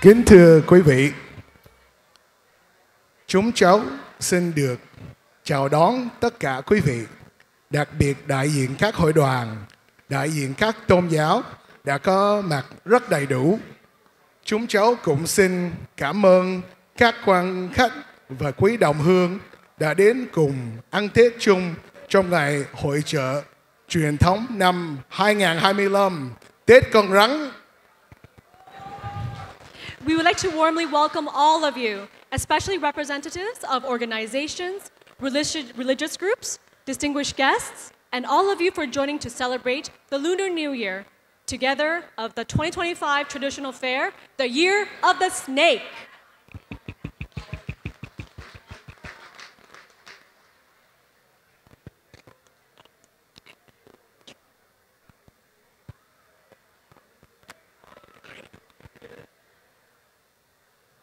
Kính thưa quý vị, chúng cháu xin được chào đón tất cả quý vị, đặc biệt đại diện các hội đoàn, đại diện các tôn giáo đã có mặt rất đầy đủ. Chúng cháu cũng xin cảm ơn các quan khách và quý đồng hương đã đến cùng ăn Tết chung trong ngày hội chợ truyền thống năm 2025, Tết Con Rắn. We would like to warmly welcome all of you, especially representatives of organizations, religious groups, distinguished guests, and all of you for joining to celebrate the Lunar New Year, together of the 2025 Traditional Fair, the Year of the Snake.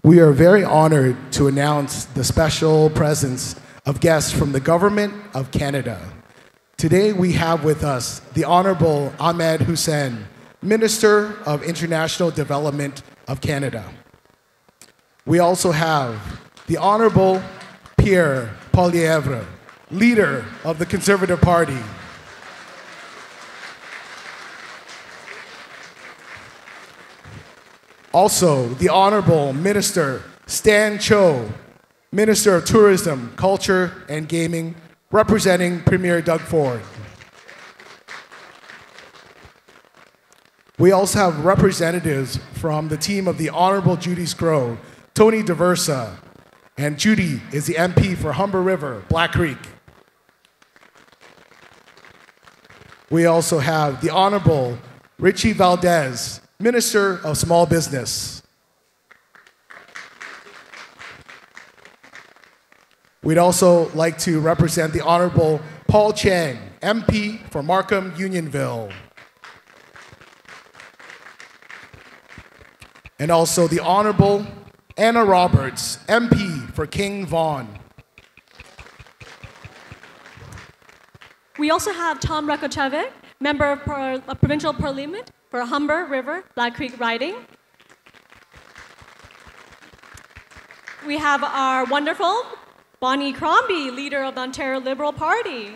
We are very honored to announce the special presence of guests from the Government of Canada. Today we have with us the Honorable Ahmed Hussein, Minister of International Development of Canada. We also have the Honorable Pierre Poilievre, Leader of the Conservative Party. Also, the Honorable Minister Stan Cho, Minister of Tourism, Culture and Gaming, representing Premier Doug Ford. We also have representatives from the team of the Honorable Judy Scrow, Tony DeVersa, and Judy is the MP for Humber River, Black Creek. We also have the Honorable Richie Valdez, Minister of Small Business. We'd also like to represent the Honorable Paul Chang, MP for Markham Unionville. And also the Honorable Anna Roberts, MP for King Vaughan. We also have Tom Rakocevic, Member of Provincial Parliament for Humber River, Black Creek riding. We have our wonderful Bonnie Crombie, Leader of the Ontario Liberal Party.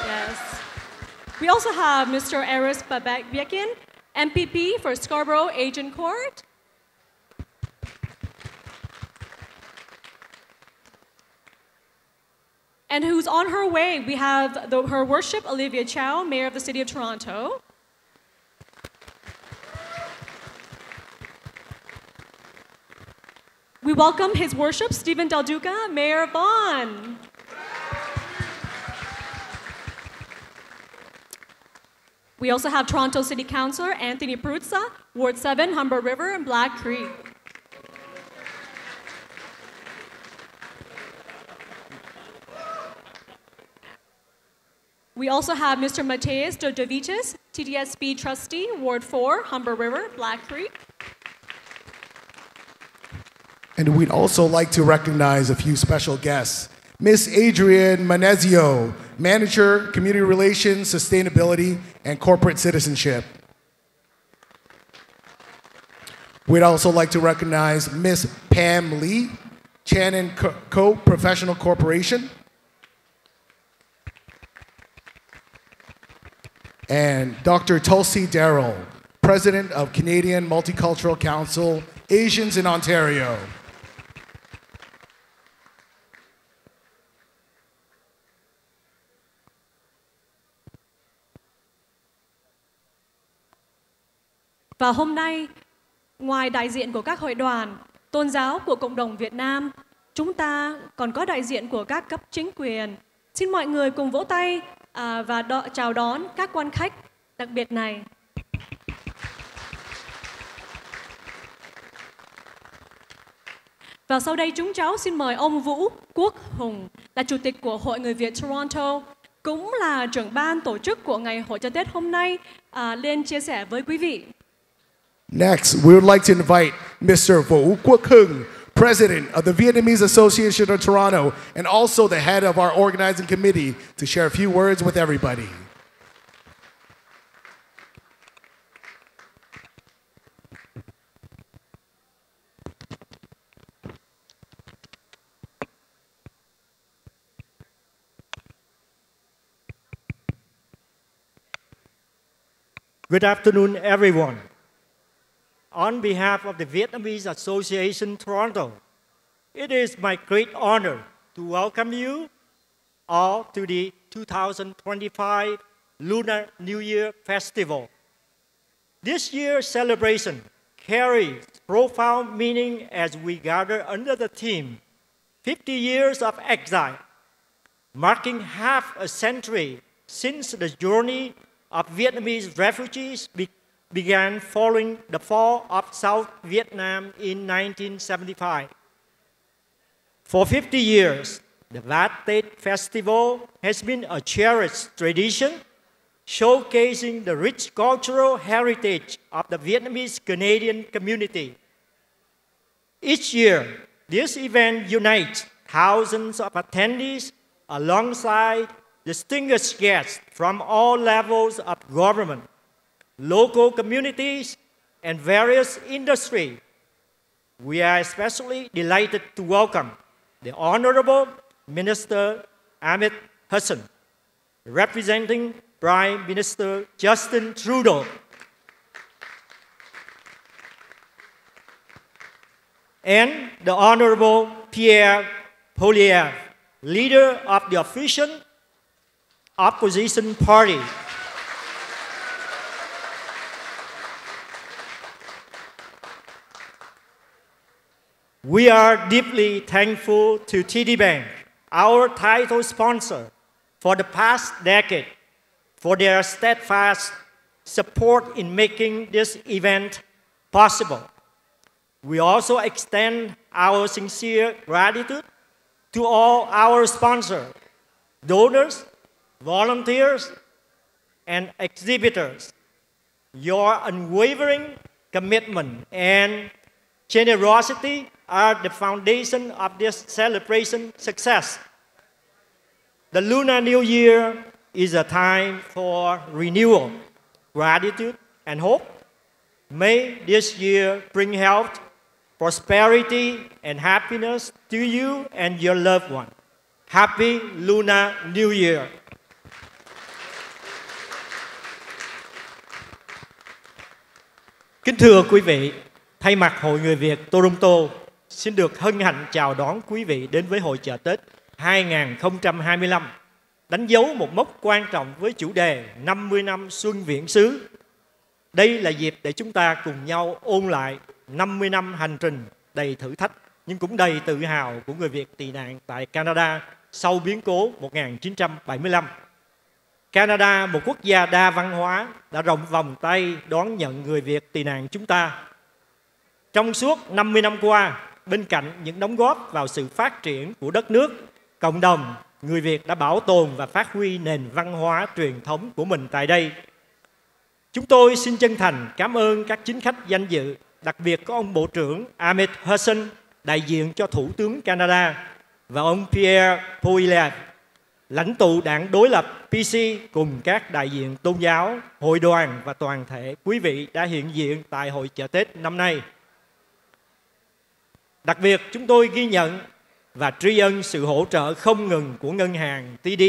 Yes. We also have Mr. Eris Babekin, MPP for Scarborough Agincourt. And who's on her way, we have Her Worship Olivia Chow, Mayor of the City of Toronto. We welcome His Worship Stephen Del Duca, Mayor of Vaughan. We also have Toronto City Councillor Anthony Peruzza, Ward 7, Humber River and Black Creek. We also have Mr. Mateus Dodovitis, TDSB Trustee, Ward 4, Humber River, Black Creek. And we'd also like to recognize a few special guests. Miss Adrienne Manezio, Manager, Community Relations, Sustainability, and Corporate Citizenship. We'd also like to recognize Miss Pam Lee, Channon Co. Professional Corporation. And Dr. Tulsi Darrell, President of Canadian Multicultural Council, Asians in Ontario. Và hôm nay, ngoài đại diện của các hội đoàn, tôn giáo của cộng đồng Việt Nam, chúng ta còn có đại diện của các cấp chính quyền. Xin mọi người cùng vỗ tay và chào đón các quan khách đặc biệt này. Và sau đây chúng cháu xin mời ông Vũ Quốc Hùng, là Chủ tịch của Hội Người Việt Toronto, cũng là trưởng ban tổ chức của ngày Hội Chợ Tết hôm nay, lên chia sẻ với quý vị. Next, we would like to invite Mr. Vũ Quốc Hùng, President of the Vietnamese Association of Toronto, and also the head of our organizing committee, to share a few words with everybody. Good afternoon, everyone. On behalf of the Vietnamese Association Toronto, it is my great honor to welcome you all to the 2025 Lunar New Year Festival. This year's celebration carries profound meaning as we gather under the theme 50 Years of Exile, marking half a century since the journey of Vietnamese refugees began following the fall of South Vietnam in 1975. For 50 years, the Phát Tết Festival has been a cherished tradition, showcasing the rich cultural heritage of the Vietnamese Canadian community. Each year, this event unites thousands of attendees alongside distinguished guests from all levels of government, local communities, and various industries. We are especially delighted to welcome the Honorable Minister Ahmed Hassan, representing Prime Minister Justin Trudeau, and the Honorable Pierre Poilievre, leader of the official opposition party. We are deeply thankful to TD Bank, our title sponsor, for the past decade, for their steadfast support in making this event possible. We also extend our sincere gratitude to all our sponsors, donors, volunteers, and exhibitors. Your unwavering commitment and generosity are the foundation of this celebration success. The Lunar New Year is a time for renewal, gratitude, and hope. May this year bring health, prosperity, and happiness to you and your loved one. Happy Lunar New Year! Kính thưa quý vị, thay mặt Hội Người Việt Toronto, xin được hân hạnh chào đón quý vị đến với Hội Chợ Tết 2025, đánh dấu một mốc quan trọng với chủ đề 50 năm Xuân Viễn Xứ. Đây là dịp để chúng ta cùng nhau ôn lại 50 năm hành trình đầy thử thách nhưng cũng đầy tự hào của người Việt tị nạn tại Canada sau biến cố 1975. Canada, một quốc gia đa văn hóa, đã rộng vòng tay đón nhận người Việt tị nạn chúng ta. Trong suốt 50 năm qua, bên cạnh những đóng góp vào sự phát triển của đất nước, cộng đồng người Việt đã bảo tồn và phát huy nền văn hóa truyền thống của mình tại đây. Chúng tôi xin chân thành cảm ơn các chính khách danh dự, đặc biệt có ông Bộ trưởng Ahmed Hassan, đại diện cho Thủ tướng Canada, và ông Pierre Poilievre, lãnh tụ đảng đối lập PC, cùng các đại diện tôn giáo, hội đoàn và toàn thể quý vị đã hiện diện tại Hội Chợ Tết năm nay. Đặc biệt, chúng tôi ghi nhận và tri ân sự hỗ trợ không ngừng của ngân hàng TD,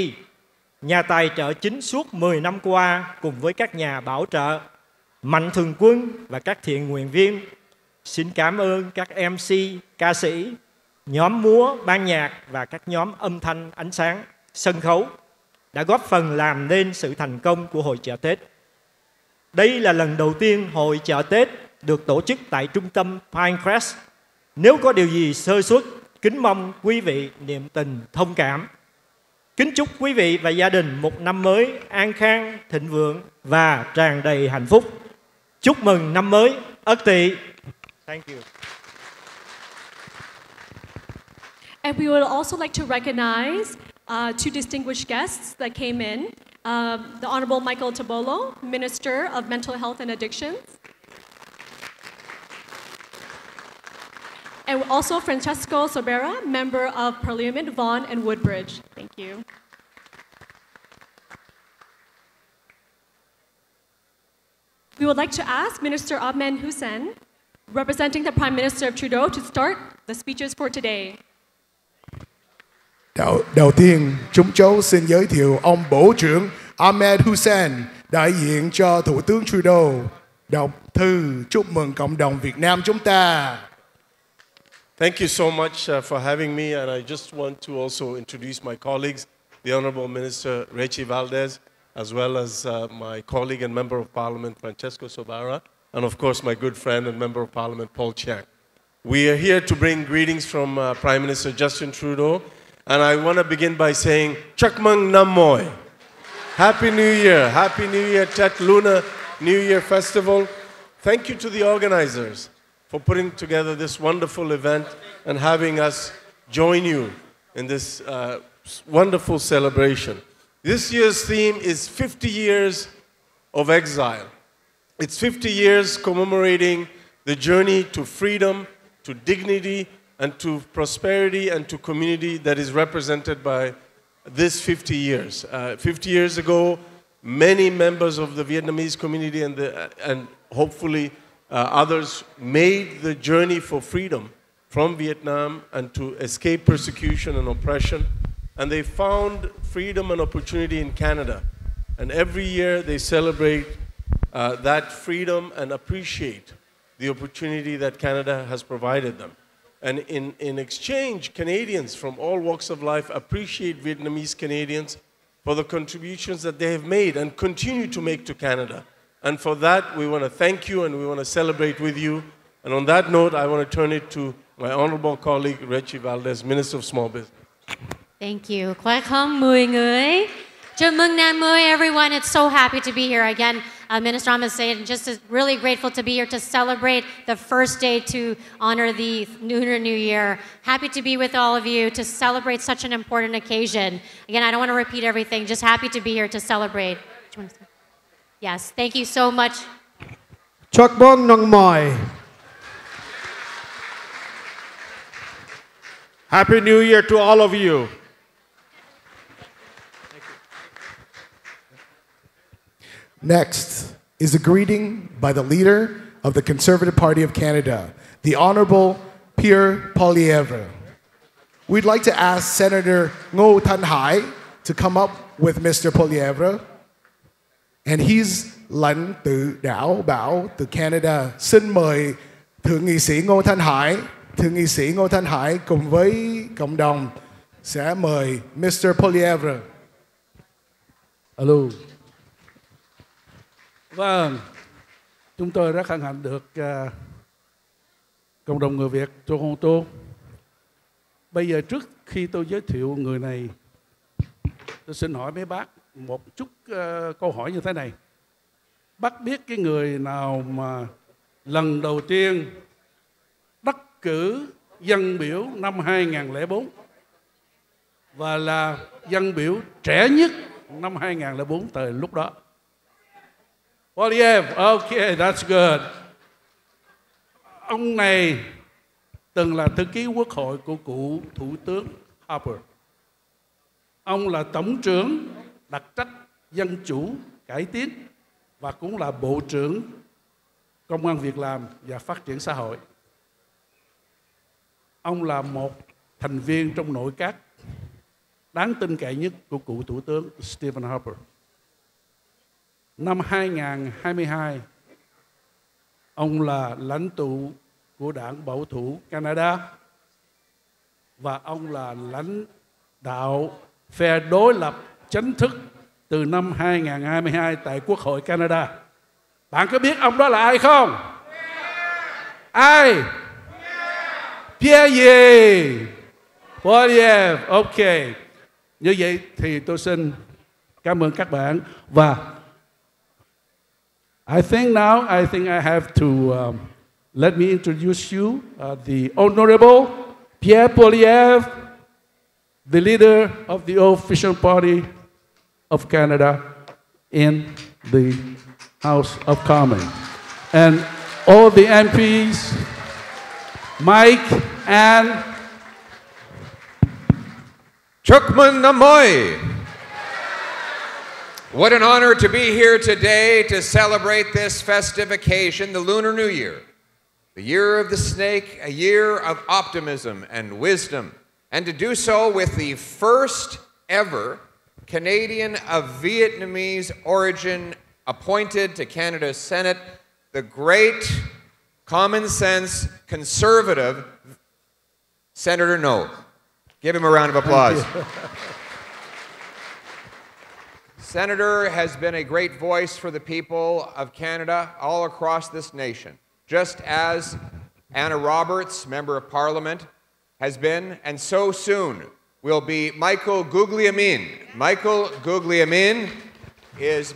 nhà tài trợ chính suốt 10 năm qua, cùng với các nhà bảo trợ, mạnh thường quân và các thiện nguyện viên. Xin cảm ơn các MC, ca sĩ, nhóm múa, ban nhạc và các nhóm âm thanh, ánh sáng, sân khấu đã góp phần làm nên sự thành công của Hội Chợ Tết. Đây là lần đầu tiên Hội Chợ Tết được tổ chức tại trung tâm Pinecrest. Nếu có điều gì sơ suất, kính mong quý vị niệm tình thông cảm. Kính chúc quý vị và gia đình một năm mới an khang, thịnh vượng và tràn đầy hạnh phúc. Chúc mừng năm mới Ất Tỵ. Thank you. And we would also like to recognize two distinguished guests that came in. The Honorable Michael Tabolo, Minister of Mental Health and Addictions. And also Francesco Sobera, Member of Parliament, Vaughan and Woodbridge. Thank you. We would like to ask Minister Ahmed Hassan, representing the Prime Minister of Trudeau, to start the speeches for today. Đầu tiên, chúng cháu xin giới thiệu ông Bộ trưởng Ahmed Hassan, đại diện cho Thủ tướng Trudeau đọc thư chúc mừng cộng đồng Việt Nam chúng ta. Thank you so much for having me, and I just want to also introduce my colleagues, the Honorable Minister Rechi Valdez, as well as my colleague and Member of Parliament Francesco Sobara, and of course my good friend and Member of Parliament Paul Chiang. We are here to bring greetings from Prime Minister Justin Trudeau, and I want to begin by saying, Chúc mừng năm mới. Happy New Year. Happy New Year, Tet Lunar New Year Festival. Thank you to the organizers for putting together this wonderful event and having us join you in this wonderful celebration. This year's theme is 50 years of exile. It's 50 years commemorating the journey to freedom, to dignity, and to prosperity and to community that is represented by this 50 years. 50 years ago, many members of the Vietnamese community and hopefully others made the journey for freedom from Vietnam and to escape persecution and oppression. And they found freedom and opportunity in Canada. And every year they celebrate that freedom and appreciate the opportunity that Canada has provided them. And in exchange, Canadians from all walks of life appreciate Vietnamese Canadians for the contributions that they have made and continue to make to Canada. And for that, we want to thank you and we want to celebrate with you. And on that note, I want to turn it to my honorable colleague, Rechi Valdez, Minister of Small Business. Thank you. Khỏe không 10 người? Chúc mừng năm mới, everyone. It's so happy to be here again. Minister Ahmed said, just really grateful to be here to celebrate the first day to honor the Lunar New Year. Happy to be with all of you to celebrate such an important occasion. Again, I don't want to repeat everything. Just happy to be here to celebrate. Yes, thank you so much. Chúc mừng năm mới. Happy New Year to all of you. Next is a greeting by the leader of the Conservative Party of Canada, the Honourable Pierre Poilievre. We'd like to ask Senator Ngô Thanh Hải to come up with Mr. Poilievre. And he's lãnh từ đảo Bảo từ Canada. Xin mời Thượng nghị sĩ Ngô Thanh Hải. Thượng nghị sĩ Ngô Thanh Hải cùng với cộng đồng sẽ mời Mr. Poilievre. Hello. Vâng, chúng tôi rất hân hạnh được cộng đồng người Việt Toronto. Bây giờ trước khi tôi giới thiệu người này, tôi xin hỏi mấy bác một chút câu hỏi như thế này. Bác biết cái người nào mà lần đầu tiên đắc cử dân biểu năm 2004 và là dân biểu trẻ nhất năm 2004 thời lúc đó? Poilievre, okay, that's good. Ông này từng là thư ký quốc hội của cựu Thủ tướng Harper. Ông là Tổng trưởng đặc trách Dân chủ cải tiến và cũng là Bộ trưởng Công an Việc làm và Phát triển xã hội. Ông là một thành viên trong nội các đáng tin cậy nhất của cựu Thủ tướng Stephen Harper. Năm 2022, ông là lãnh tụ của Đảng Bảo thủ Canada và ông là lãnh đạo phe đối lập chính thức từ năm 2022 tại Quốc hội Canada. Bạn có biết ông đó là ai không? Ai? Pierre gì? Poilievre, ok. Như vậy thì tôi xin cảm ơn các bạn. Và I think I have to let me introduce you the Honorable Pierre Poilievre, the leader of the official party of Canada in the House of Commons. And all the MPs, Mike and Chúc mừng năm mới. What an honor to be here today to celebrate this festive occasion, the Lunar New Year, the year of the snake, a year of optimism and wisdom, and to do so with the first ever Canadian of Vietnamese origin appointed to Canada's Senate, the great, common sense, conservative Senator No. Give him a round of applause. Senator has been a great voice for the people of Canada all across this nation, just as Anna Roberts, Member of Parliament, has been, and so soon will be Michael Guglielmin. Michael Guglielmin is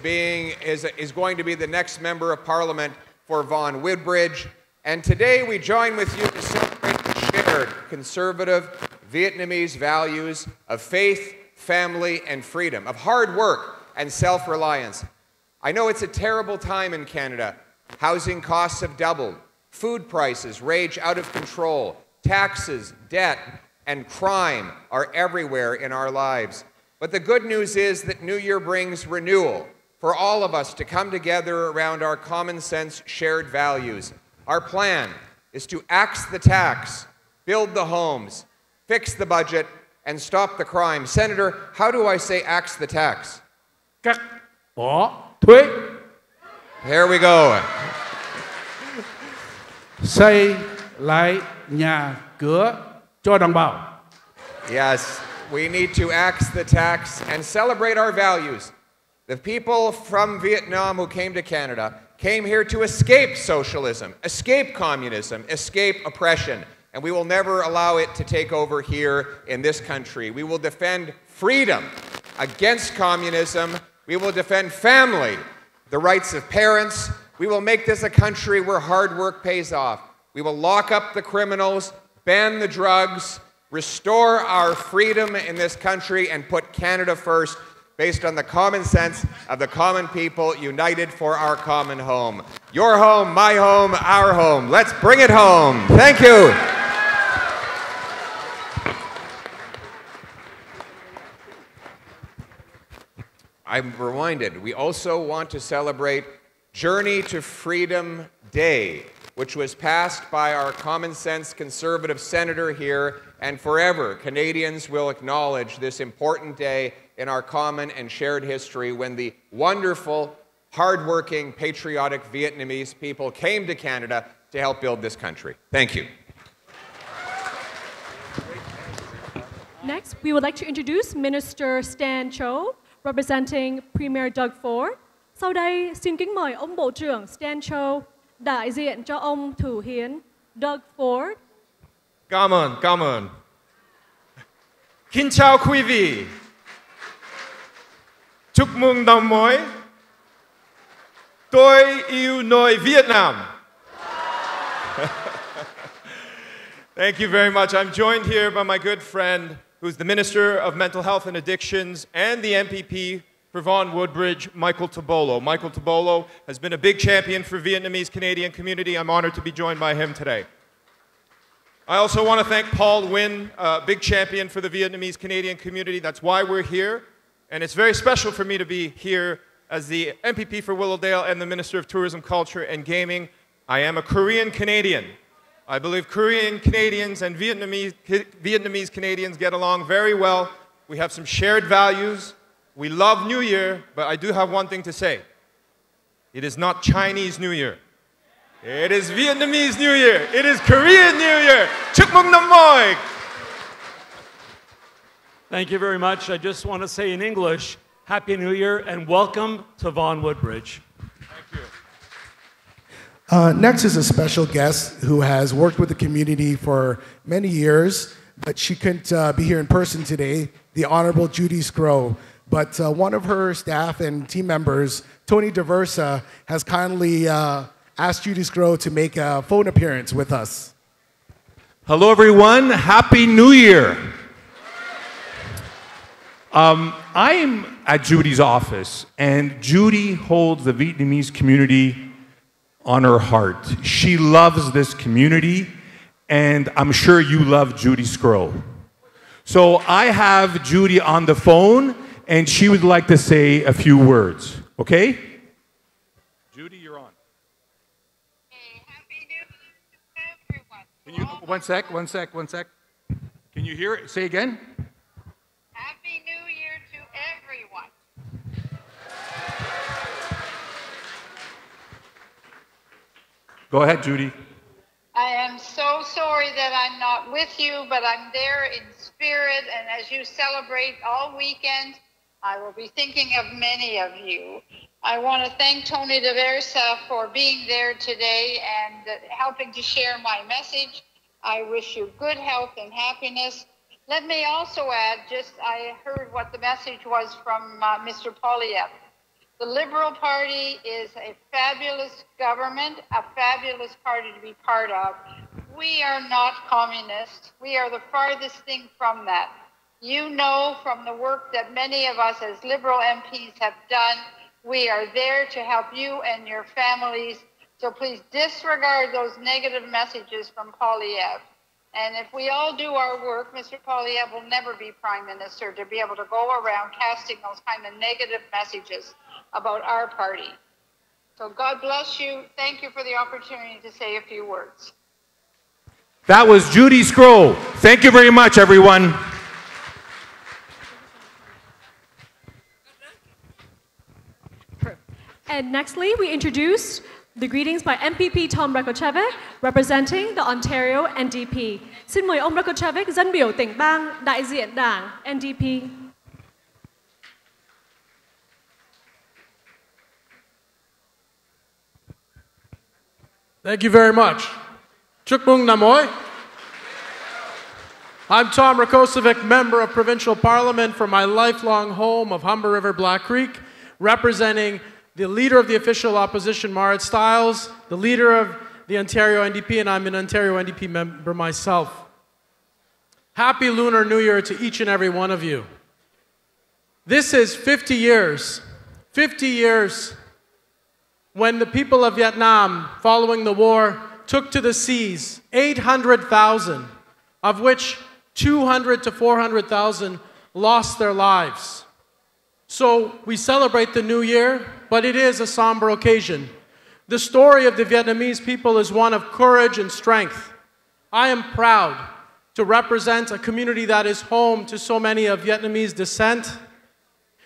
going to be the next Member of Parliament for Vaughan Woodbridge. And today we join with you to celebrate the shared conservative Vietnamese values of faith, family, and freedom, of hard work and self-reliance. I know it's a terrible time in Canada. Housing costs have doubled. Food prices rage out of control. Taxes, debt, and crime are everywhere in our lives. But the good news is that New Year brings renewal for all of us to come together around our common sense shared values. Our plan is to axe the tax, build the homes, fix the budget, and stop the crime. Senator, how do I say axe the tax? Cắt bỏ thuế. Here we go. Xây lại nhà cửa cho đồng bào. Yes, we need to axe the tax and celebrate our values. The people from Vietnam who came to Canada came here to escape socialism, escape communism, escape oppression, and we will never allow it to take over here in this country. We will defend freedom against communism. We will defend family, the rights of parents. We will make this a country where hard work pays off. We will lock up the criminals, ban the drugs, restore our freedom in this country, and put Canada first, based on the common sense of the common people united for our common home. Your home, my home, our home. Let's bring it home. Thank you. I'm reminded, we also want to celebrate Journey to Freedom Day, which was passed by our common sense conservative senator here, and forever Canadians will acknowledge this important day in our common and shared history when the wonderful, hardworking, patriotic Vietnamese people came to Canada to help build this country. Thank you. Next, we would like to introduce Minister Stan Cho, representing Premier Doug Ford. Sau đây, xin kính mời ông Bộ trưởng Stan Cho, đại diện cho ông Thủ hiến Doug Ford. Cảm ơn. Kính chào quý vị. Chúc mừng năm mới. Tôi yêu nơi Việt Nam. Thank you very much. I'm joined here by my good friend, who's the Minister of Mental Health and Addictions and the MPP for Vaughan Woodbridge, Michael Tobolo. Michael Tobolo has been a big champion for Vietnamese Canadian community. I'm honored to be joined by him today. I also want to thank Paul Nguyen, a big champion for the Vietnamese Canadian community. That's why we're here. And it's very special for me to be here as the MPP for Willowdale and the Minister of Tourism, Culture and Gaming. I am a Korean Canadian. I believe Korean Canadians and Vietnamese Canadians get along very well. We have some shared values. We love New Year, but I do have one thing to say. It is not Chinese New Year. It is Vietnamese New Year. It is Korean New Year. Chúc mừng năm mới. Thank you very much. I just want to say in English, Happy New Year and welcome to Vaughan Woodbridge. Thank you. Next is a special guest who has worked with the community for many years, but she couldn't be here in person today, the Honorable Judy Scrow. But one of her staff and team members, Tony Diversa, has kindly asked Judy Scrow to make a phone appearance with us. Hello, everyone. Happy New Year. I'm at Judy's office, and Judy holds the Vietnamese community on her heart. She loves this community, and I'm sure you love Judy Scrow. So I have Judy on the phone, and she would like to say a few words, okay? Judy, you're on. Hey, Happy New Year to everyone. Can you, one sec. Can you hear it? Say again. Happy New Year to everyone. Go ahead, Judy. I am so sorry that I'm not with you, but I'm there in spirit. And as you celebrate all weekend, I will be thinking of many of you. I want to thank Tony DeVersa for being there today and helping to share my message. I wish you good health and happiness. Let me also add, I heard what the message was from Mr. Polyev. The Liberal Party is a fabulous government, a fabulous party to be part of. We are not communists. We are the farthest thing from that. You know from the work that many of us as Liberal MPs have done, we are there to help you and your families. So please disregard those negative messages from Polyev. And if we all do our work, Mr. Polyev will never be Prime Minister to be able to go around casting those kind of negative messages about our party. So God bless you. Thank you for the opportunity to say a few words. That was Judy Scroll. Thank you very much, everyone. And nextly, we introduce the greetings by MPP Tom Rakocevic, representing the Ontario NDP. Xin mời ông Rakocevic dân biểu tỉnh bang đại diện đảng NDP. Thank you very much. Chúc mừng năm mới. I'm Tom Rakocevic, member of Provincial Parliament from my lifelong home of Humber River, Black Creek, representing the leader of the official opposition, Marit Stiles, the leader of the Ontario NDP, and I'm an Ontario NDP member myself. Happy Lunar New Year to each and every one of you. This is 50 years when the people of Vietnam, following the war, took to the seas, 800,000, of which 200 to 400,000 lost their lives. So we celebrate the new year, but it is a somber occasion. The story of the Vietnamese people is one of courage and strength. I am proud to represent a community that is home to so many of Vietnamese descent.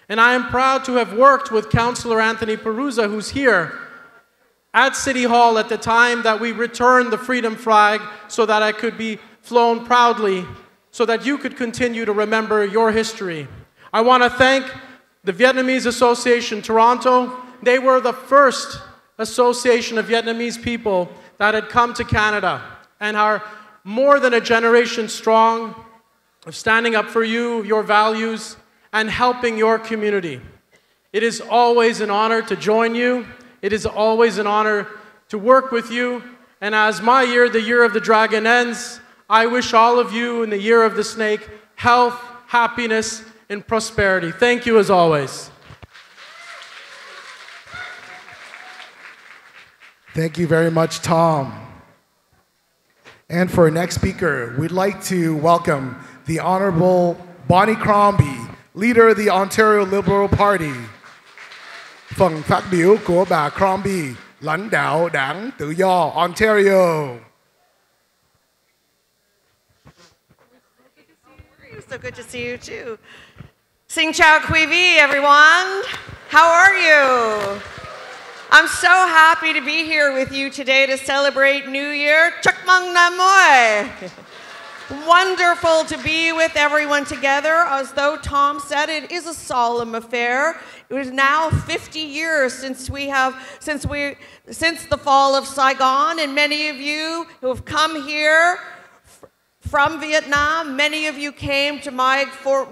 And I am proud to have worked with Councillor Anthony Peruza, who's here, at City Hall at the time that we returned the freedom flag so that I could be flown proudly, so that you could continue to remember your history. I want to thank the Vietnamese Association Toronto. They were the first association of Vietnamese people that had come to Canada and are more than a generation strong of standing up for you, your values, and helping your community. It is always an honor to join you. It is always an honor to work with you. And as my year, the year of the dragon, ends, I wish all of you in the year of the snake health, happiness, and prosperity. Thank you as always. Thank you very much, Tom. And for our next speaker, we'd like to welcome the Honorable Bonnie Crombie, leader of the Ontario Liberal Party. Phần phát biểu của bà Crombie, lãnh đạo đảng Tự do Ontario. So good to see you too. Xin chào quý vị, everyone. How are you? I'm so happy to be here with you today to celebrate New Year. Chúc mừng năm mới. Wonderful to be with everyone together. As though Tom said, it is a solemn affair. It was now 50 years since the fall of Saigon, and many of you who have come here from Vietnam, many of you came to my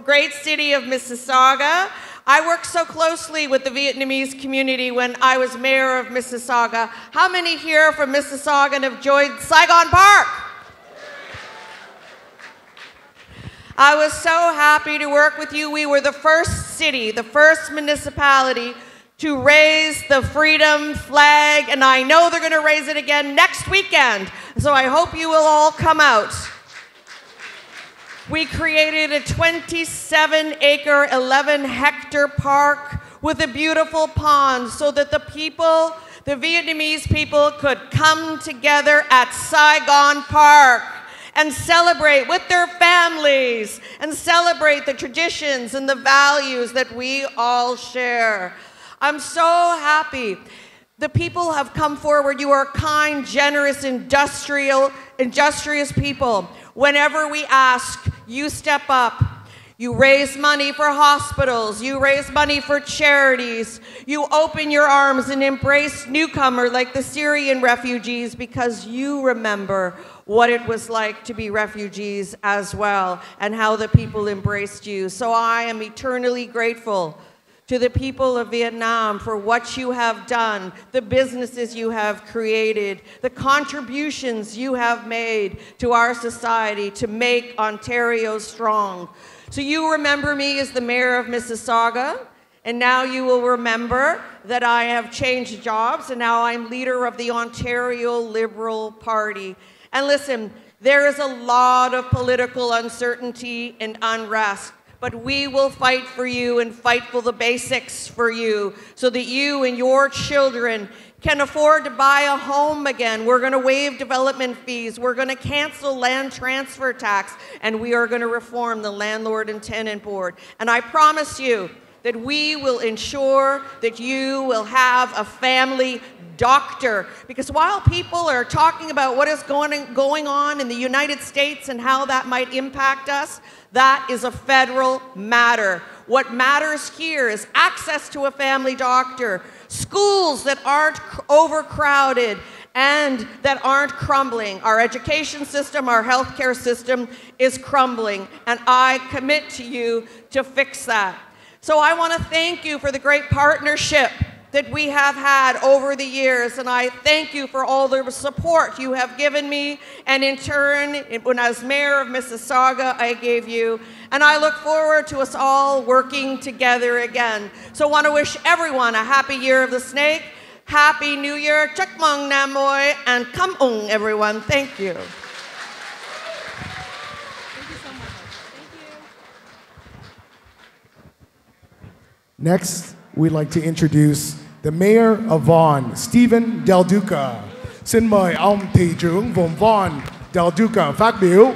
great city of Mississauga. I worked so closely with the Vietnamese community when I was mayor of Mississauga. How many here from Mississauga have enjoyed Saigon Park? I was so happy to work with you. We were the first city, the first municipality to raise the freedom flag, and I know they're going to raise it again next weekend. So I hope you will all come out. We created a 27-acre, 11-hectare park with a beautiful pond so that the people, the Vietnamese people, could come together at Saigon Park and celebrate with their families and celebrate the traditions and the values that we all share. I'm so happy. The people have come forward. You are kind, generous, industrious people. Whenever we ask, you step up. You raise money for hospitals. You raise money for charities. You open your arms and embrace newcomers like the Syrian refugees because you remember what it was like to be refugees as well and how the people embraced you. So I am eternally grateful to the people of Vietnam for what you have done, the businesses you have created, the contributions you have made to our society to make Ontario strong. So you remember me as the mayor of Mississauga, and now you will remember that I have changed jobs, and now I'm leader of the Ontario Liberal Party. And listen, there is a lot of political uncertainty and unrest, but we will fight for you and fight for the basics for you so that you and your children can afford to buy a home again. We're going to waive development fees. We're going to cancel land transfer tax. And we are going to reform the Landlord and Tenant Board. And I promise you that we will ensure that you will have a family doctor. Because while people are talking about what is going on in the United States and how that might impact us, that is a federal matter. What matters here is access to a family doctor, schools that aren't overcrowded and that aren't crumbling. Our education system, our healthcare system is crumbling, and I commit to you to fix that. So I want to thank you for the great partnership that we have had over the years, and I thank you for all the support you have given me, and in turn, when I was mayor of Mississauga, I gave you, and I look forward to us all working together again. So I want to wish everyone a happy Year of the Snake, Happy New Year, Chúc Mừng Năm Mới, and Come On, everyone. Thank you. Thank you so much. Thank you. Next, we'd like to introduce the Mayor of Vaughan, Stephen Del Duca. Xin mời ông thị trưởng vùng Vaughan, Del Duca phát biểu.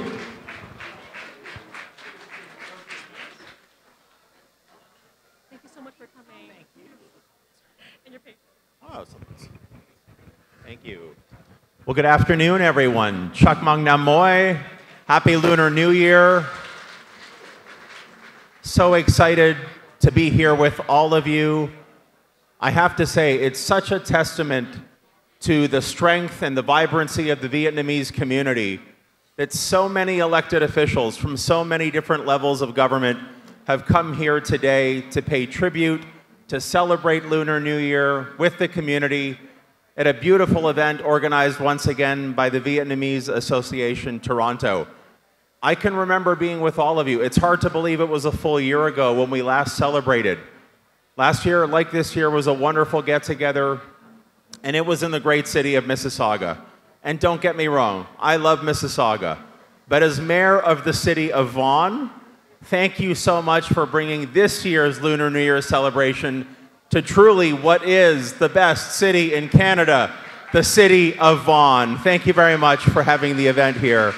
Thank you so much for coming. Thank you. And your paper. Awesome. Thank you. Well, good afternoon, everyone. Chúc Mừng Năm Mới. Happy Lunar New Year. So excited to be here with all of you. I have to say, it's such a testament to the strength and the vibrancy of the Vietnamese community that so many elected officials from so many different levels of government have come here today to pay tribute, to celebrate Lunar New Year with the community at a beautiful event organized once again by the Vietnamese Association Toronto. I can remember being with all of you. It's hard to believe it was a full year ago when we last celebrated. Last year, like this year, was a wonderful get-together, and it was in the great city of Mississauga. And don't get me wrong, I love Mississauga. But as mayor of the city of Vaughan, thank you so much for bringing this year's Lunar New Year celebration to truly what is the best city in Canada, the city of Vaughan. Thank you very much for having the event here.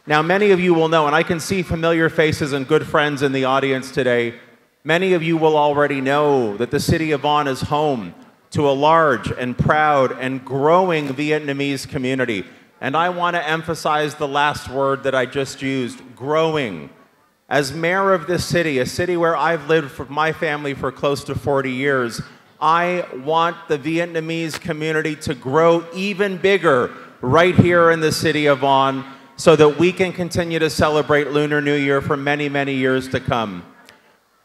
Now, many of you will know, and I can see familiar faces and good friends in the audience today, many of you will already know that the city of Vaughan is home to a large and proud and growing Vietnamese community. And I want to emphasize the last word that I just used, growing. As mayor of this city, a city where I've lived for my family for close to 40 years, I want the Vietnamese community to grow even bigger right here in the city of Vaughan, so that we can continue to celebrate Lunar New Year for many, many years to come.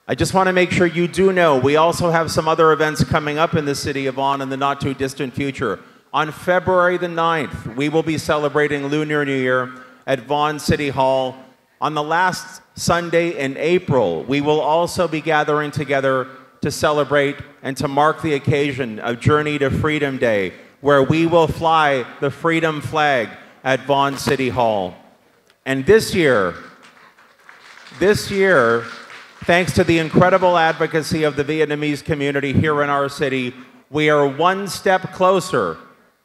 I just want to make sure you do know we also have some other events coming up in the city of Vaughan in the not too distant future. On February the 9th, we will be celebrating Lunar New Year at Vaughan City Hall. On the last Sunday in April, we will also be gathering together to celebrate and to mark the occasion of Journey to Freedom Day, where we will fly the freedom flag at Vaughan City Hall. And this year, thanks to the incredible advocacy of the Vietnamese community here in our city, we are one step closer.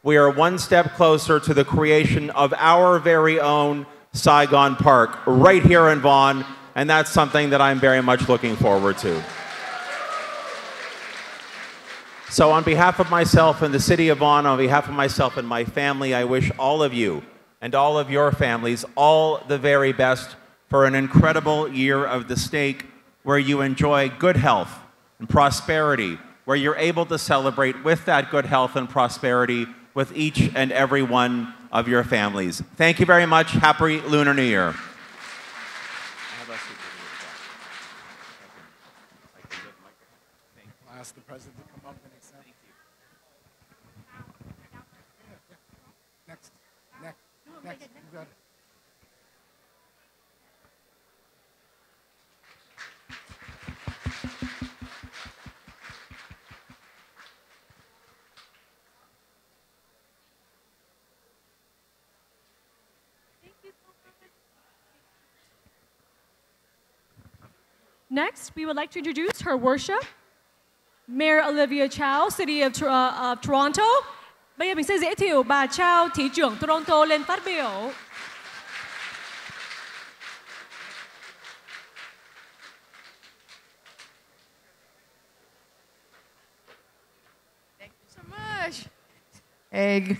We are one step closer to the creation of our very own Saigon Park right here in Vaughan, and that's something that I'm very much looking forward to. So on behalf of myself and the city of Vaughan, on behalf of myself and my family, I wish all of you and all of your families all the very best for an incredible year of the snake where you enjoy good health and prosperity, where you're able to celebrate with that good health and prosperity with each and every one of your families. Thank you very much. Happy Lunar New Year. I'll ask the president to come up and accept. Next. You got it. Next, we would like to introduce her worship, Mayor Olivia Chow, City of Toronto. Bây giờ mình sẽ giới thiệu bà Chow, thị trưởng Toronto lên phát biểu. Thank you so much. Hey,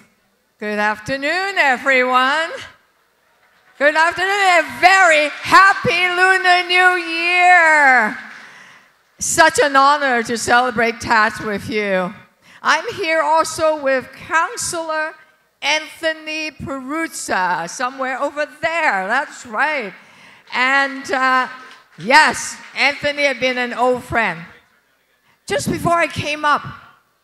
good afternoon, everyone. Good afternoon and a very happy Lunar New Year. Such an honor to celebrate Tat with you. I'm here also with Councillor Anthony Peruzza, somewhere over there. That's right. And yes, Anthony had been an old friend. Just before I came up,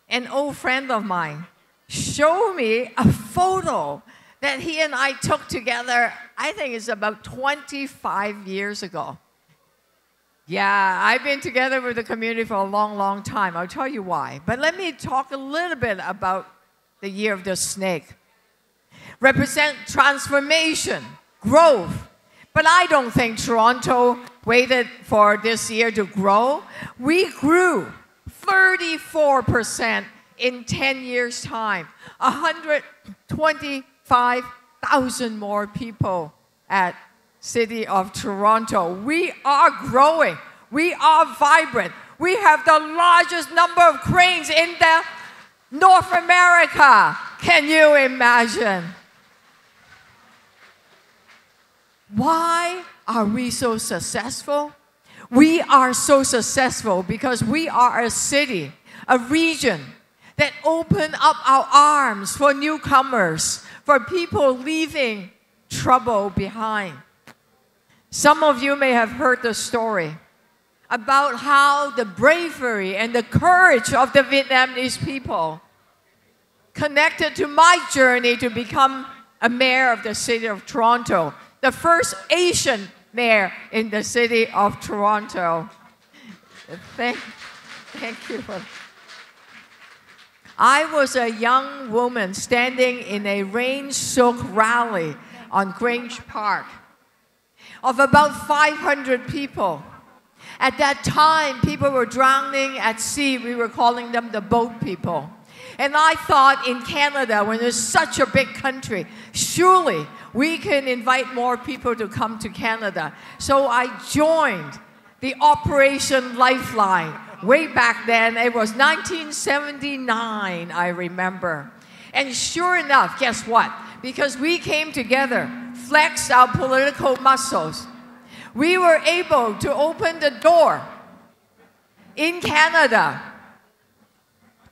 an old friend of mine showed me a photo that he and I took together, I think it's about 25 years ago. Yeah, I've been together with the community for a long, long time. I'll tell you why. But let me talk a little bit about the year of the snake. Represent transformation, growth. But I don't think Toronto waited for this year to grow. We grew 34% in 10 years' time. 125,000 more people at City of Toronto. We are growing. We are vibrant. We have the largest number of cranes in the North America. Can you imagine? Why are we so successful? We are so successful because we are a city, a region that open up our arms for newcomers, for people leaving trouble behind. Some of you may have heard the story about how the bravery and the courage of the Vietnamese people connected to my journey to become a mayor of the city of Toronto, the first Asian mayor in the city of Toronto. Thank you for that. I was a young woman standing in a rain-soaked rally on Grange Park of about 500 people. At that time, people were drowning at sea. We were calling them the boat people. And I thought in Canada, when it's such a big country, surely we can invite more people to come to Canada. So I joined the Operation Lifeline. Way back then, it was 1979, I remember. And sure enough, guess what? Because we came together, flexed our political muscles, we were able to open the door in Canada.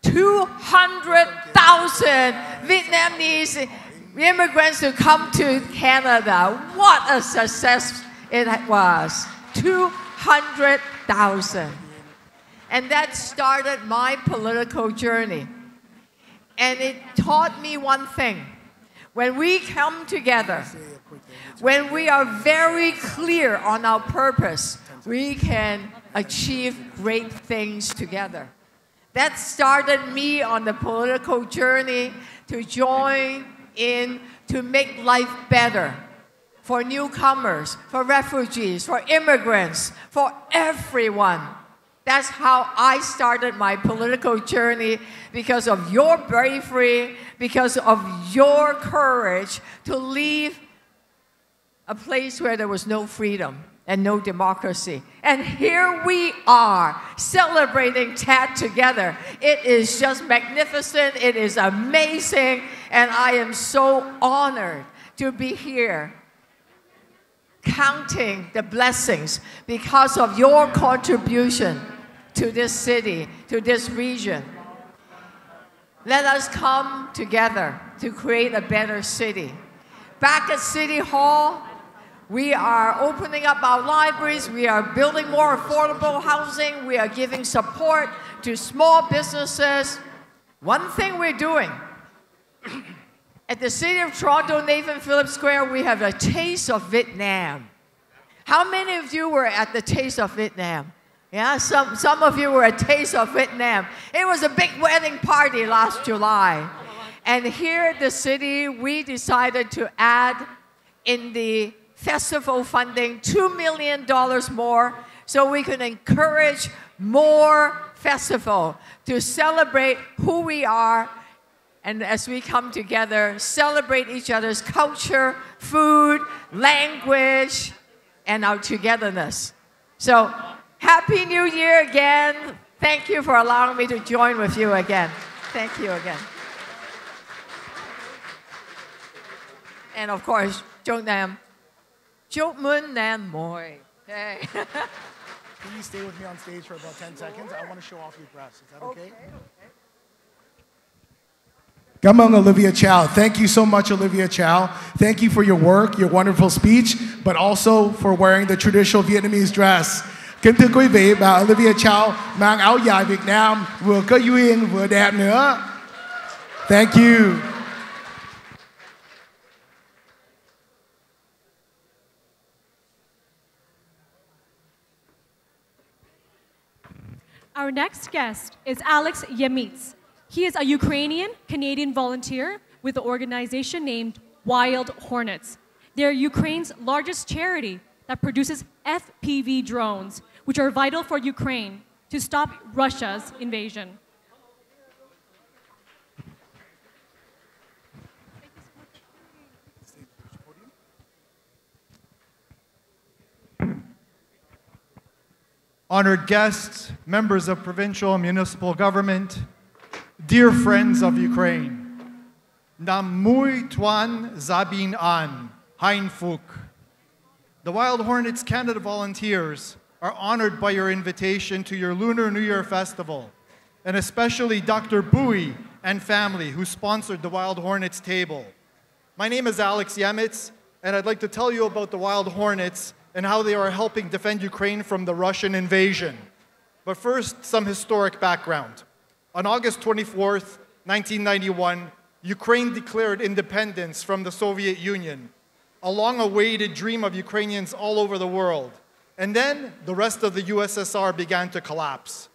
200,000 Vietnamese immigrants to come to Canada. What a success it was. 200,000. And that started my political journey. And it taught me one thing. When we come together, when we are very clear on our purpose, we can achieve great things together. That started me on the political journey to join in to make life better for newcomers, for refugees, for immigrants, for everyone. That's how I started my political journey, because of your bravery, because of your courage to leave a place where there was no freedom. and no democracy. And here we are celebrating Tet together. It is just magnificent. It is amazing. And I am so honored to be here, counting the blessings because of your contribution to this city, to this region. Let us come together to create a better city. Back at City Hall, we are opening up our libraries. We are building more affordable housing. We are giving support to small businesses. One thing we're doing, at the City of Toronto, Nathan Phillips Square, we have a Taste of Vietnam. How many of you were at the Taste of Vietnam? Yeah, some of you were at Taste of Vietnam. It was a big wedding party last July. And here at the city, we decided to add in the festival funding $2 million more so we can encourage more festival to celebrate who we are, and as we come together, celebrate each other's culture, food, language, and our togetherness. So, Happy New Year again. Thank you for allowing me to join with you again. Thank you again. And of course, Chúc Nam. Chúc mừng năm mới. Hey. Can you stay with me on stage for about 10 seconds? I want to show off your dress. Is that okay? Cảm ơn Olivia Chow. Thank you so much, Olivia Chow. Thank you for your work, your wonderful speech, but also for wearing the traditional Vietnamese dress. Kính thưa quý vị, bà Olivia Chow mang áo dài Việt Nam, vừa có duyên, vừa đẹp nữa. Thank you. Our next guest is Alex Yemets. He is a Ukrainian-Canadian volunteer with the organization named Wild Hornets. They're Ukraine's largest charity that produces FPV drones, which are vital for Ukraine to stop Russia's invasion. Honored guests, members of provincial and municipal government, dear friends of Ukraine, Nam Mui Tuan Zabin An, Hein Fuk. The Wild Hornets Canada volunteers are honored by your invitation to your Lunar New Year Festival, and especially Dr. Bui and family who sponsored the Wild Hornets table. My name is Alex Yemets, and I'd like to tell you about the Wild Hornets and how they are helping defend Ukraine from the Russian invasion. But first, some historic background. On August 24th, 1991, Ukraine declared independence from the Soviet Union, a long-awaited dream of Ukrainians all over the world. And then the rest of the USSR began to collapse.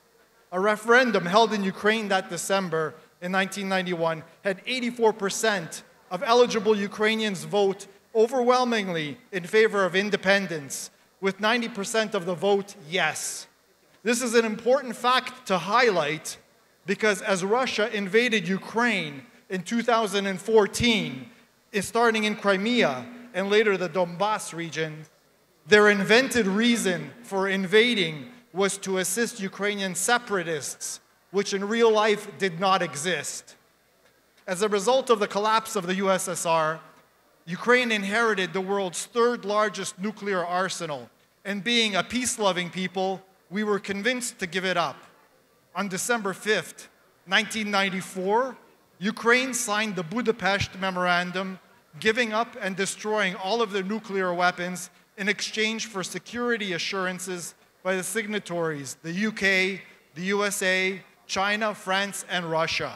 A referendum held in Ukraine that December in 1991 had 84% of eligible Ukrainians vote overwhelmingly in favor of independence, with 90% of the vote yes. This is an important fact to highlight because as Russia invaded Ukraine in 2014, starting in Crimea and later the Donbass region, their invented reason for invading was to assist Ukrainian separatists, which in real life did not exist. As a result of the collapse of the USSR, Ukraine inherited the world's third largest nuclear arsenal, and being a peace-loving people, we were convinced to give it up. On December 5th, 1994, Ukraine signed the Budapest Memorandum, giving up and destroying all of their nuclear weapons in exchange for security assurances by the signatories, the UK, the USA, China, France, and Russia.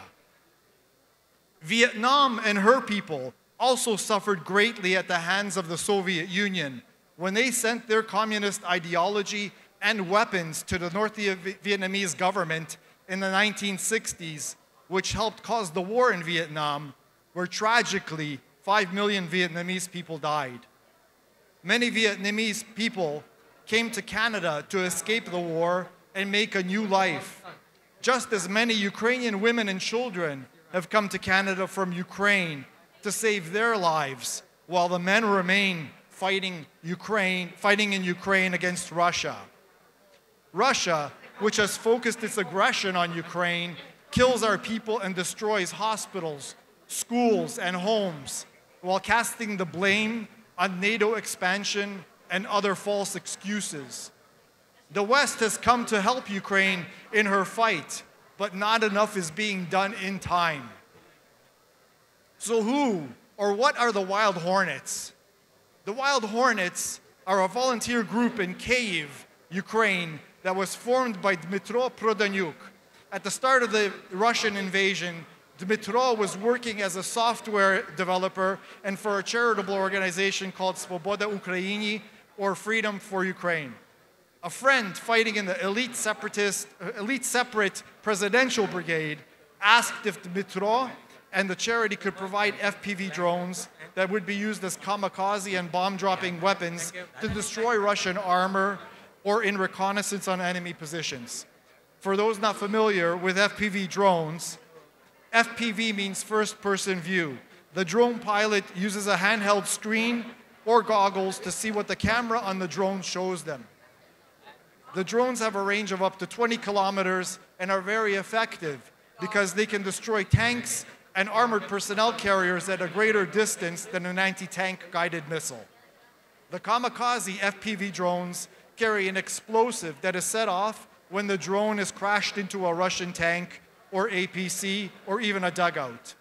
Vietnam and her people also suffered greatly at the hands of the Soviet Union when they sent their communist ideology and weapons to the North Vietnamese government in the 1960s, which helped cause the war in Vietnam, where tragically 5 million Vietnamese people died. Many Vietnamese people came to Canada to escape the war and make a new life, just as many Ukrainian women and children have come to Canada from Ukraine to save their lives, while the men remain fighting in Ukraine against Russia. Russia, which has focused its aggression on Ukraine, kills our people and destroys hospitals, schools, and homes, while casting the blame on NATO expansion and other false excuses. The West has come to help Ukraine in her fight, but not enough is being done in time. So who or what are the Wild Hornets? The Wild Hornets are a volunteer group in Kyiv, Ukraine, that was formed by Dmytro Prodanyuk. At the start of the Russian invasion, Dmytro was working as a software developer and for a charitable organization called Svoboda Ukraini, or Freedom for Ukraine. A friend fighting in the elite separate presidential brigade asked if Dmytro and the charity could provide FPV drones that would be used as kamikaze and bomb-dropping weapons to destroy Russian armor or in reconnaissance on enemy positions. For those not familiar with FPV drones, FPV means first-person view. The drone pilot uses a handheld screen or goggles to see what the camera on the drone shows them. The drones have a range of up to 20 kilometers and are very effective because they can destroy tanks and armored personnel carriers at a greater distance than an anti-tank guided missile. The kamikaze FPV drones carry an explosive that is set off when the drone is crashed into a Russian tank or APC or even a dugout.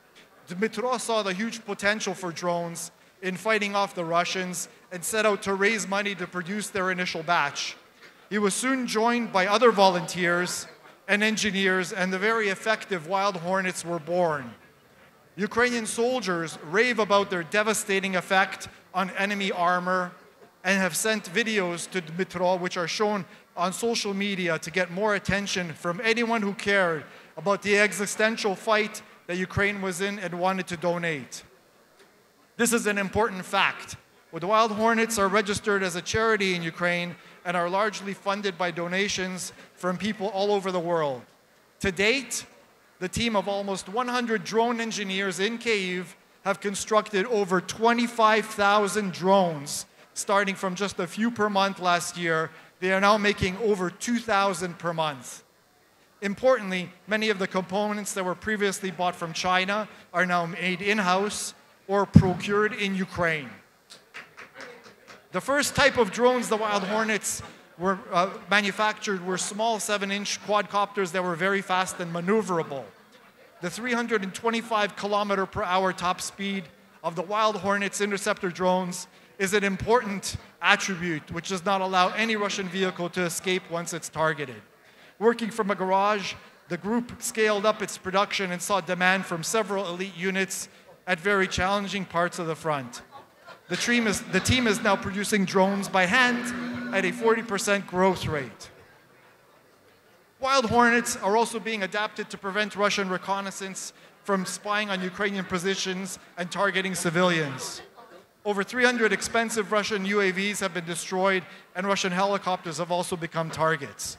Dmytro saw the huge potential for drones in fighting off the Russians and set out to raise money to produce their initial batch. He was soon joined by other volunteers and engineers, and the very effective Wild Hornets were born. Ukrainian soldiers rave about their devastating effect on enemy armor and have sent videos to Dmytro, which are shown on social media to get more attention from anyone who cared about the existential fight that Ukraine was in and wanted to donate. This is an important fact. The Wild Hornets are registered as a charity in Ukraine and are largely funded by donations from people all over the world. To date, the team of almost 100 drone engineers in Kyiv have constructed over 25,000 drones, starting from just a few per month last year. They are now making over 2,000 per month. Importantly, many of the components that were previously bought from China are now made in-house or procured in Ukraine. The first type of drones the Wild Hornets were manufactured were small 7-inch quadcopters that were very fast and maneuverable. The 325 kilometer per hour top speed of the Wild Hornets interceptor drones is an important attribute which does not allow any Russian vehicle to escape once it's targeted. Working from a garage, the group scaled up its production and saw demand from several elite units at very challenging parts of the front. The team is now producing drones by hand at a 40% growth rate. Wild Hornets are also being adapted to prevent Russian reconnaissance from spying on Ukrainian positions and targeting civilians. Over 300 expensive Russian UAVs have been destroyed, and Russian helicopters have also become targets.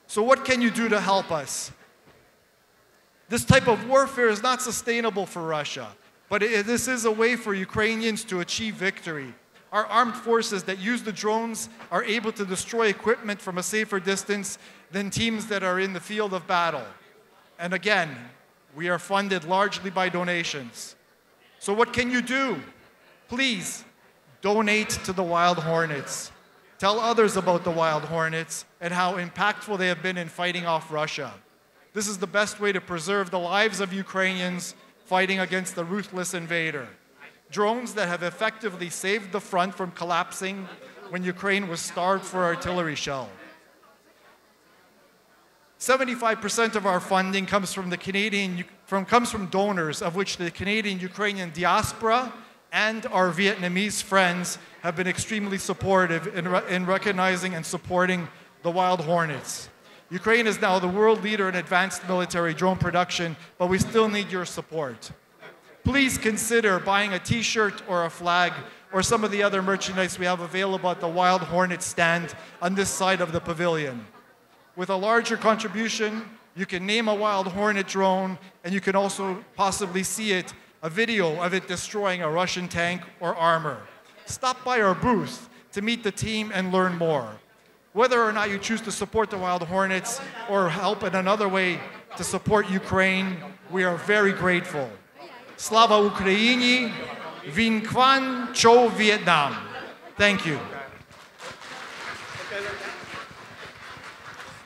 So what can you do to help us? This type of warfare is not sustainable for Russia, but this is a way for Ukrainians to achieve victory. Our armed forces that use the drones are able to destroy equipment from a safer distance than teams that are in the field of battle. And again, we are funded largely by donations. So what can you do? Please, donate to the Wild Hornets. Tell others about the Wild Hornets and how impactful they have been in fighting off Russia. This is the best way to preserve the lives of Ukrainians fighting against the ruthless invader. Drones that have effectively saved the front from collapsing when Ukraine was starved for artillery shell. 75% of our funding comes from donors, of which the Canadian-Ukrainian diaspora and our Vietnamese friends have been extremely supportive in recognizing and supporting the Wild Hornets. Ukraine is now the world leader in advanced military drone production, but we still need your support. Please consider buying a t-shirt or a flag or some of the other merchandise we have available at the Wild Hornet stand on this side of the pavilion. With a larger contribution, you can name a Wild Hornet drone, and you can also possibly see a video of it destroying a Russian tank or armor. stop by our booth to meet the team and learn more. Whether or not you choose to support the Wild Hornets or help in another way to support Ukraine, we are very grateful. Slava Ukraini, Vinh Quang Cho Vietnam. Thank you.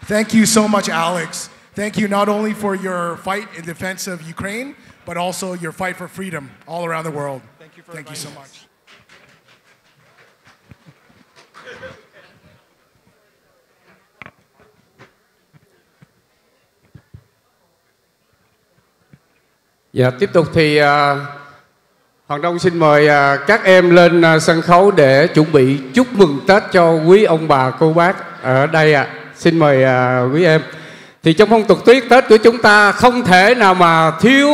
Thank you so much, Alex. Thank you not only for your fight in defense of Ukraine, but also your fight for freedom all around the world. Thank you so much. Dạ, tiếp tục thì Hoàng Đông xin mời các em lên sân khấu để chuẩn bị chúc mừng Tết cho quý ông bà cô bác ở đây ạ. Xin mời quý em. Thì trong phong tục Tết của chúng ta không thể nào mà thiếu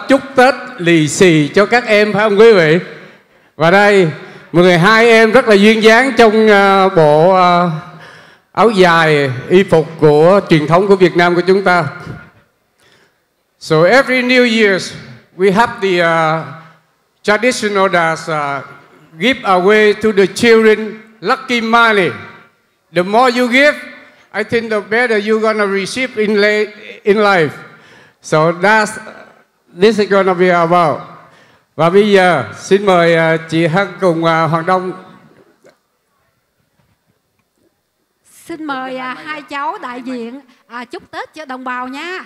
chúc Tết lì xì cho các em, phải không quý vị? Và đây 12 em rất là duyên dáng trong bộ áo dài y phục của truyền thống của Việt Nam của chúng ta. So every New Year's we have the traditional that give away to the children lucky money. The more you give, I think the better you're gonna receive in life. So this is gonna be about. Và bây giờ xin mời chị Hân cùng Hoàng Đông. Xin mời hai cháu đại diện chúc Tết cho đồng bào nha.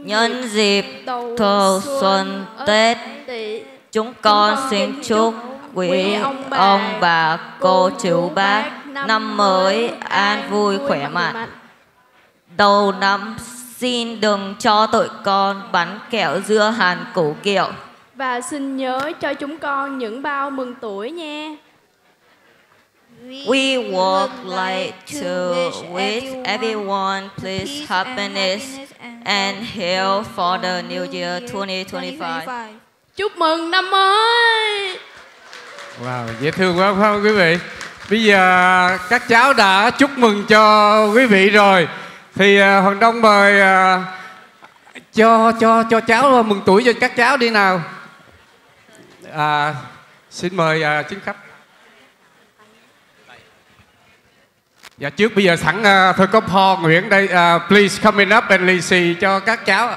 Nhân dịp đầu xuân Tết, chúng con xin chúc quý ông bà cô chú bác năm mới an vui khỏe mạnh. Đầu năm xin đừng cho tụi con bắn kẹo dưa hàn củ kiệu. Và xin nhớ cho chúng con những bao mừng tuổi nha. We would like to wish everyone please happiness and health for the new year 2025. Chúc mừng năm mới. Wow, dễ thương quá phải không quý vị? Bây giờ các cháu đã chúc mừng cho quý vị rồi, thì Hoàng Đông mời cho cháu mừng tuổi cho các cháu đi nào. Xin mời chính khách. Dạ trước bây giờ sẵn thôi có Paul Nguyễn đây, please come in up and lì xì cho các cháu.